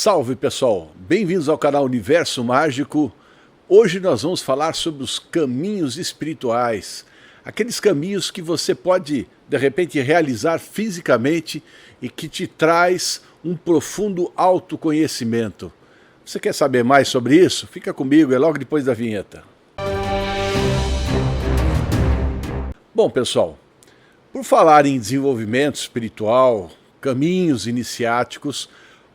Salve pessoal, bem-vindos ao canal Universo Mágico. Hoje nós vamos falar sobre os caminhos espirituais, aqueles caminhos que você pode de repente realizar fisicamente e que te traz um profundo autoconhecimento. Você quer saber mais sobre isso? Fica comigo, é logo depois da vinheta. Bom pessoal, por falar em desenvolvimento espiritual, caminhos iniciáticos,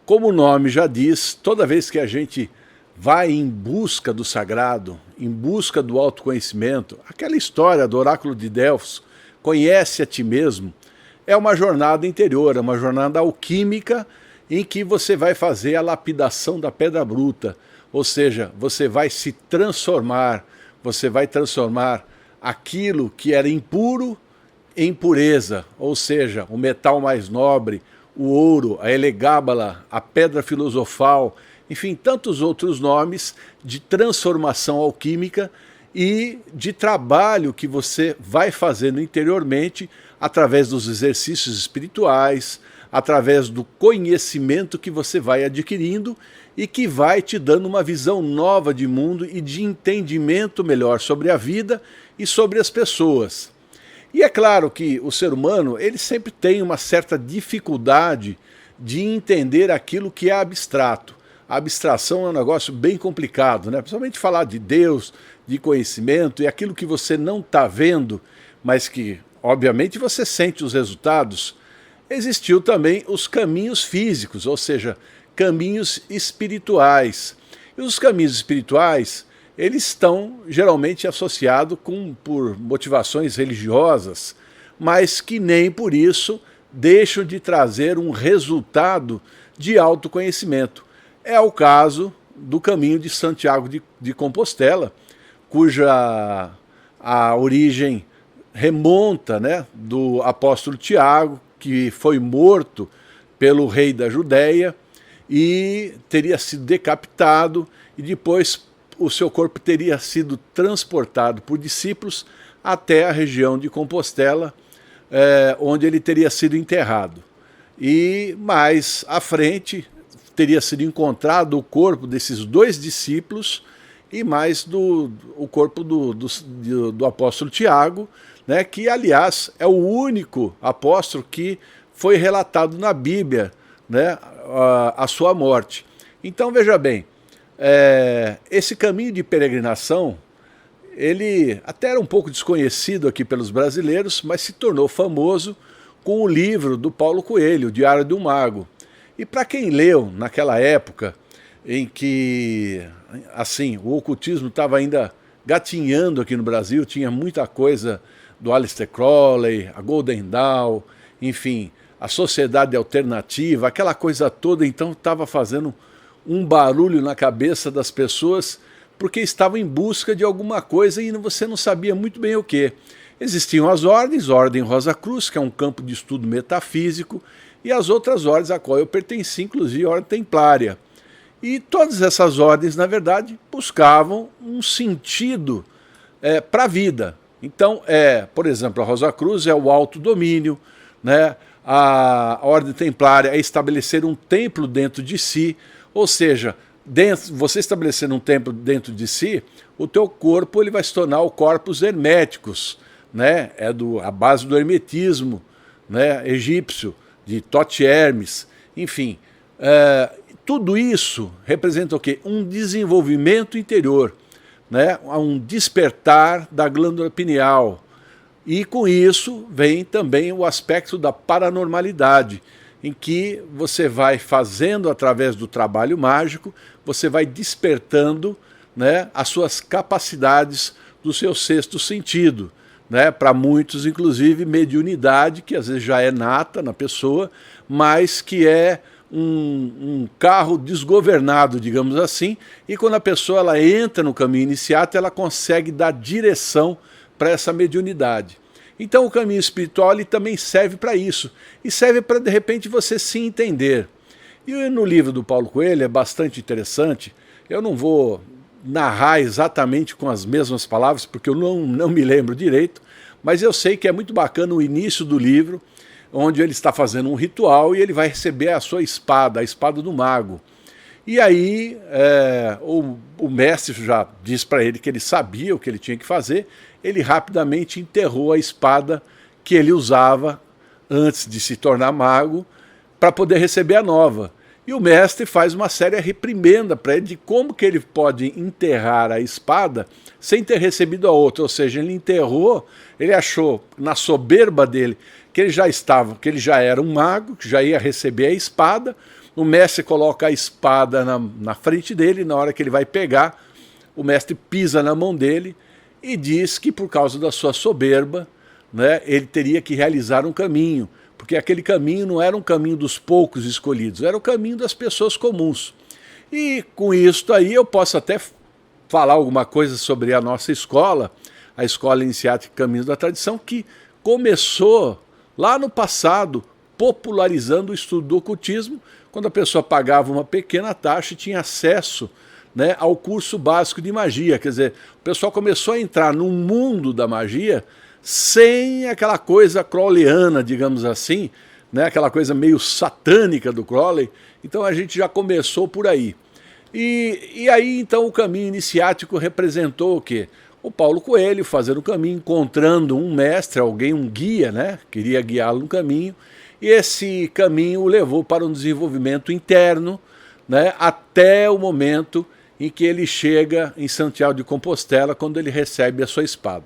como o nome já diz, toda vez que a gente vai em busca do sagrado, em busca do autoconhecimento, aquela história do oráculo de Delfos, conhece a ti mesmo, é uma jornada interior, é uma jornada alquímica em que você vai fazer a lapidação da pedra bruta, ou seja, você vai se transformar, você vai transformar aquilo que era impuro em pureza, ou seja, o metal mais nobre, o ouro, a elegábala, a pedra filosofal, enfim, tantos outros nomes de transformação alquímica e de trabalho que você vai fazendo interiormente através dos exercícios espirituais, através do conhecimento que você vai adquirindo e que vai te dando uma visão nova de mundo e de entendimento melhor sobre a vida e sobre as pessoas. E é claro que o ser humano, ele sempre tem uma certa dificuldade de entender aquilo que é abstrato. A abstração é um negócio bem complicado, né? Principalmente falar de Deus, de conhecimento, e aquilo que você não está vendo, mas que, obviamente, você sente os resultados. Existiu também os caminhos físicos, ou seja, caminhos espirituais. E os caminhos espirituais, eles estão geralmente associados por motivações religiosas, mas que nem por isso deixam de trazer um resultado de autoconhecimento. É o caso do caminho de Santiago de Compostela, cuja a origem remonta, né, do apóstolo Tiago, que foi morto pelo rei da Judéia e teria sido decapitado e depois o seu corpo teria sido transportado por discípulos até a região de Compostela, onde ele teria sido enterrado. E mais à frente teria sido encontrado o corpo desses dois discípulos e mais o corpo do apóstolo Tiago, né, que aliás é o único apóstolo que foi relatado na Bíblia, né, a sua morte. Então veja bem, esse caminho de peregrinação, ele até era um pouco desconhecido aqui pelos brasileiros, mas se tornou famoso com o livro do Paulo Coelho, o Diário de um Mago. E para quem leu naquela época em que assim, o ocultismo estava ainda gatinhando aqui no Brasil, tinha muita coisa do Aleister Crowley, a Golden Dawn, enfim, a sociedade alternativa, aquela coisa toda, então estava fazendo um barulho na cabeça das pessoas porque estavam em busca de alguma coisa e você não sabia muito bem o que. Existiam as ordens, a Ordem Rosa Cruz, que é um campo de estudo metafísico, e as outras ordens a qual eu pertenci, inclusive a Ordem Templária. E todas essas ordens, na verdade, buscavam um sentido para a vida. Então, por exemplo, a Rosa Cruz é o autodomínio, né? A Ordem Templária é estabelecer um templo dentro de si, ou seja, você estabelecendo um templo dentro de si, o teu corpo ele vai se tornar o corpus herméticos, né? É a base do hermetismo, né, egípcio, de Thoth Hermes, enfim. Tudo isso representa o quê? Um desenvolvimento interior, né? Um despertar da glândula pineal. E com isso vem também o aspecto da paranormalidade, em que você vai fazendo através do trabalho mágico, você vai despertando, né, as suas capacidades do seu sexto sentido, né, para muitos inclusive mediunidade, que às vezes já é nata na pessoa, mas que é um carro desgovernado, digamos assim, e quando a pessoa ela entra no caminho iniciático, ela consegue dar direção para essa mediunidade. Então o caminho espiritual ele também serve para isso, e serve para de repente você se entender. E no livro do Paulo Coelho é bastante interessante, eu não vou narrar exatamente com as mesmas palavras, porque eu não me lembro direito, mas eu sei que é muito bacana o início do livro, onde ele está fazendo um ritual e ele vai receber a sua espada, a espada do mago. E aí o mestre já disse para ele que ele sabia o que ele tinha que fazer, ele rapidamente enterrou a espada que ele usava antes de se tornar mago, para poder receber a nova. E o mestre faz uma séria reprimenda para ele de como que ele pode enterrar a espada sem ter recebido a outra, ou seja, ele enterrou, ele achou na soberba dele que ele já era um mago, que já ia receber a espada, o mestre coloca a espada na frente dele, na hora que ele vai pegar, o mestre pisa na mão dele e diz que por causa da sua soberba, né, ele teria que realizar um caminho, porque aquele caminho não era um caminho dos poucos escolhidos, era o caminho das pessoas comuns. E com isso aí eu posso até falar alguma coisa sobre a nossa escola, a Escola Iniciática Caminhos da Tradição, que começou lá no passado, popularizando o estudo do ocultismo, quando a pessoa pagava uma pequena taxa e tinha acesso, né, ao curso básico de magia. Quer dizer, o pessoal começou a entrar no mundo da magia sem aquela coisa crowleyana, digamos assim, né, aquela coisa meio satânica do Crowley. Então a gente já começou por aí. E aí então o caminho iniciático representou o quê? O Paulo Coelho fazendo o caminho, encontrando um mestre, alguém, um guia, né? Queria guiá-lo no caminho, e esse caminho o levou para um desenvolvimento interno, né? Até o momento em que ele chega em Santiago de Compostela, quando ele recebe a sua espada.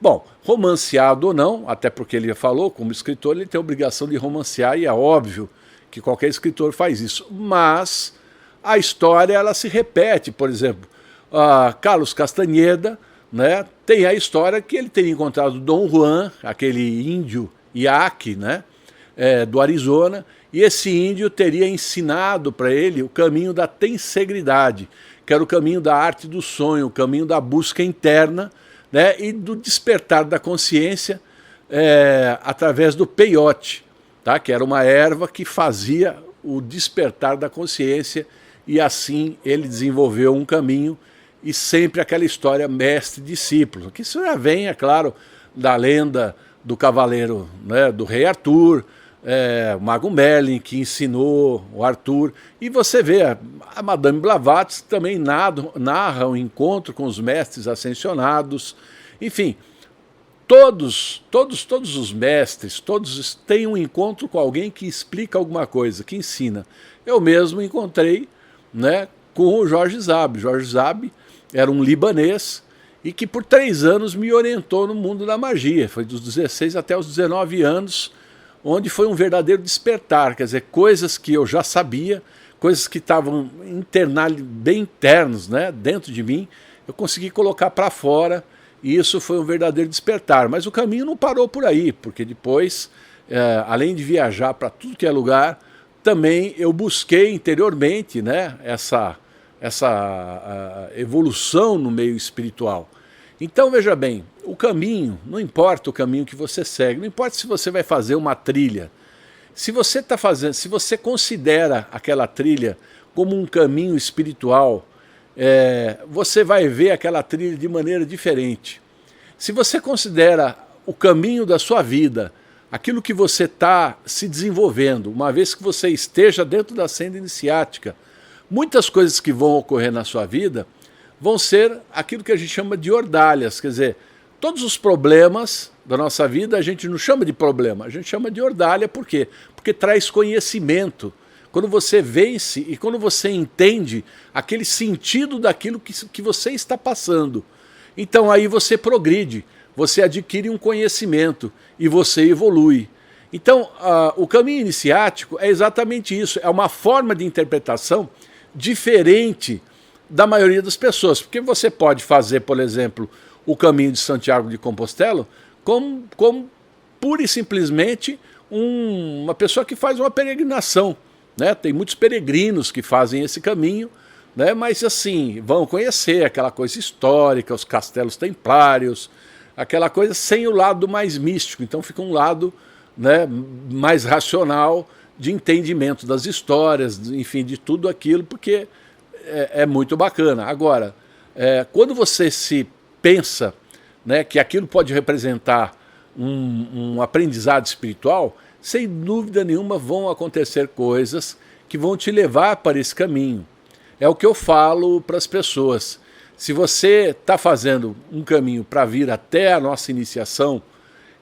Bom, romanceado ou não, até porque ele falou, como escritor, ele tem a obrigação de romancear, e é óbvio que qualquer escritor faz isso, mas a história ela se repete. Por exemplo, Carlos Castaneda, né, tem a história que ele teria encontrado Dom Juan, aquele índio Yaqui, né, do Arizona, e esse índio teria ensinado para ele o caminho da tensegridade, que era o caminho da arte do sonho, o caminho da busca interna, né, e do despertar da consciência através do peiote, tá, que era uma erva que fazia o despertar da consciência, e assim ele desenvolveu um caminho. E sempre aquela história mestre-discípulo, que isso já vem, é claro, da lenda do cavaleiro, né, do rei Arthur, o Mago Merlin, que ensinou o Arthur. E você vê, a Madame Blavatsky também narra um encontro com os mestres ascensionados. Enfim, todos os mestres, todos têm um encontro com alguém que explica alguma coisa, que ensina. Eu mesmo encontrei, né, com o Jorge Zabi. Jorge Zabi era um libanês e que por 3 anos me orientou no mundo da magia. Foi dos 16 até os 19 anos, onde foi um verdadeiro despertar. Quer dizer, coisas que eu já sabia, coisas que estavam bem internos, né, dentro de mim, eu consegui colocar para fora, e isso foi um verdadeiro despertar. Mas o caminho não parou por aí, porque depois, além de viajar para tudo que é lugar, também eu busquei interiormente, né, essa evolução no meio espiritual. Então veja bem, o caminho, não importa o caminho que você segue, não importa se você vai fazer uma trilha, se você considera aquela trilha como um caminho espiritual, você vai ver aquela trilha de maneira diferente. Se você considera o caminho da sua vida, aquilo que você está se desenvolvendo, uma vez que você esteja dentro da senda iniciática, muitas coisas que vão ocorrer na sua vida vão ser aquilo que a gente chama de ordalhas. Quer dizer, todos os problemas da nossa vida a gente não chama de problema, a gente chama de ordalha. Por quê? Porque traz conhecimento. Quando você vence e quando você entende aquele sentido daquilo que você está passando, então aí você progride, você adquire um conhecimento e você evolui. Então o caminho iniciático é exatamente isso, é uma forma de interpretação diferente da maioria das pessoas, porque você pode fazer, por exemplo, o caminho de Santiago de Compostela como pura e simplesmente uma pessoa que faz uma peregrinação, né? Tem muitos peregrinos que fazem esse caminho, né? Mas assim, vão conhecer aquela coisa histórica, os castelos templários, aquela coisa sem o lado mais místico. Então fica um lado, né, mais racional, de entendimento das histórias, enfim, de tudo aquilo, porque é muito bacana. Agora, quando você se pensa, né, que aquilo pode representar um aprendizado espiritual, sem dúvida nenhuma vão acontecer coisas que vão te levar para esse caminho. É o que eu falo para as pessoas. Se você está fazendo um caminho para vir até a nossa iniciação,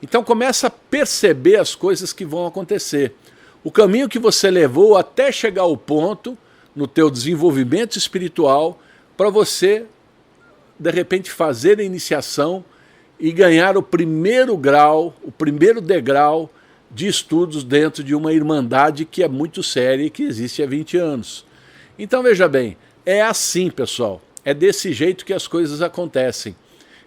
então começa a perceber as coisas que vão acontecer. O caminho que você levou até chegar ao ponto, no teu desenvolvimento espiritual, para você, de repente, fazer a iniciação e ganhar o primeiro grau, o primeiro degrau de estudos dentro de uma irmandade que é muito séria e que existe há 20 anos. Então veja bem, é assim, pessoal, é desse jeito que as coisas acontecem.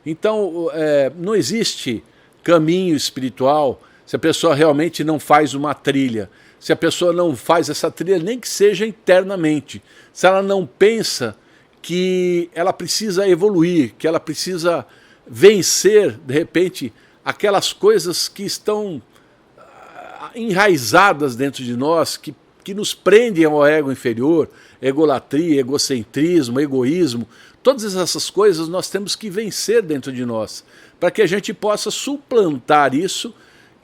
Então não existe caminho espiritual se a pessoa realmente não faz uma trilha, se a pessoa não faz essa trilha nem que seja internamente, se ela não pensa que ela precisa evoluir, que ela precisa vencer, de repente, aquelas coisas que estão enraizadas dentro de nós, que nos prendem ao ego inferior, egolatria, egocentrismo, egoísmo, todas essas coisas nós temos que vencer dentro de nós, para que a gente possa suplantar isso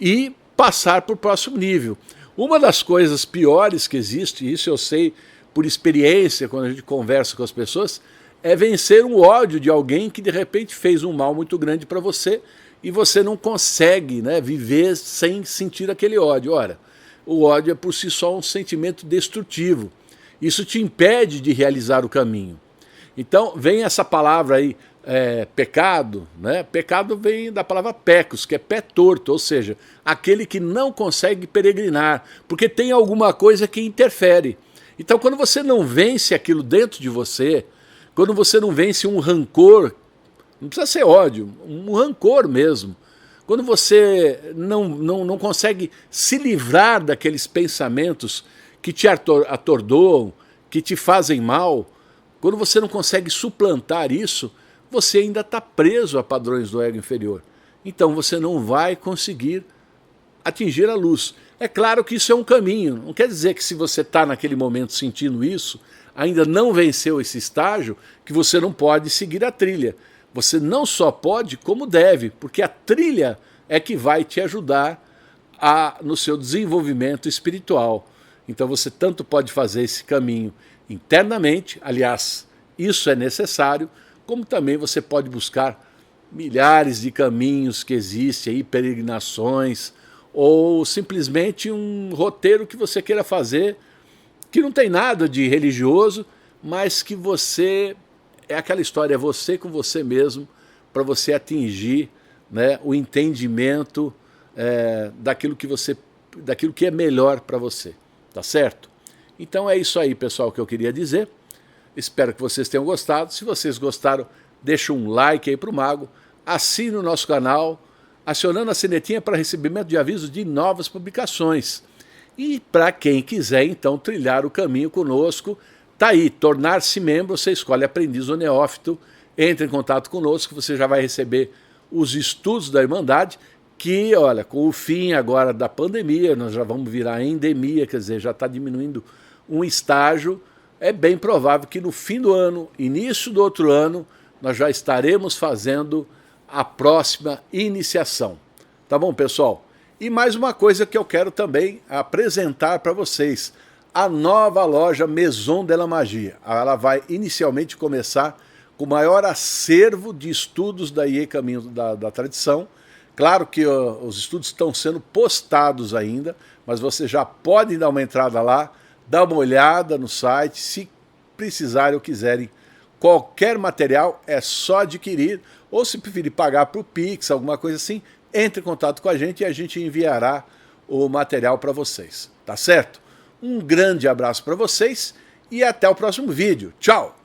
e passar para o próximo nível. Uma das coisas piores que existe, isso eu sei por experiência quando a gente conversa com as pessoas, é vencer um ódio de alguém que de repente fez um mal muito grande para você e você não consegue, né, viver sem sentir aquele ódio. Ora, o ódio é por si só um sentimento destrutivo. Isso te impede de realizar o caminho. Então vem essa palavra aí, pecado, né? Pecado vem da palavra pecus, que é pé torto, ou seja, aquele que não consegue peregrinar, porque tem alguma coisa que interfere. Então quando você não vence aquilo dentro de você, quando você não vence um rancor, não precisa ser ódio, um rancor mesmo, quando você não consegue se livrar daqueles pensamentos que te atordoam, que te fazem mal, quando você não consegue suplantar isso, você ainda está preso a padrões do ego inferior. Então você não vai conseguir atingir a luz. É claro que isso é um caminho, não quer dizer que se você está naquele momento sentindo isso, ainda não venceu esse estágio, que você não pode seguir a trilha. Você não só pode, como deve, porque a trilha é que vai te ajudar no seu desenvolvimento espiritual. Então você tanto pode fazer esse caminho internamente, aliás, isso é necessário, como também você pode buscar milhares de caminhos que existem aí, peregrinações, ou simplesmente um roteiro que você queira fazer, que não tem nada de religioso, mas que você, é aquela história, é você com você mesmo, para você atingir, né, o entendimento daquilo que é melhor para você, tá certo? Então é isso aí, pessoal, que eu queria dizer. Espero que vocês tenham gostado. Se vocês gostaram, deixa um like aí para o Mago, assine o nosso canal, acionando a sinetinha para recebimento de avisos de novas publicações. E para quem quiser, então, trilhar o caminho conosco, tá aí, tornar-se membro, você escolhe aprendiz ou neófito, entre em contato conosco, você já vai receber os estudos da Irmandade, que, olha, com o fim agora da pandemia, nós já vamos virar endemia, quer dizer, já está diminuindo um estágio, é bem provável que no fim do ano, início do outro ano, nós já estaremos fazendo a próxima iniciação. Tá bom, pessoal? E mais uma coisa que eu quero também apresentar para vocês, a nova loja Maison de la Magie. Ela vai inicialmente começar com o maior acervo de estudos da IE Caminho da Tradição. Claro que os estudos estão sendo postados ainda, mas você já pode dar uma entrada lá, dar uma olhada no site, se precisarem ou quiserem qualquer material, é só adquirir, ou se preferir pagar por Pix, alguma coisa assim, entre em contato com a gente e a gente enviará o material para vocês, tá certo? Um grande abraço para vocês e até o próximo vídeo. Tchau!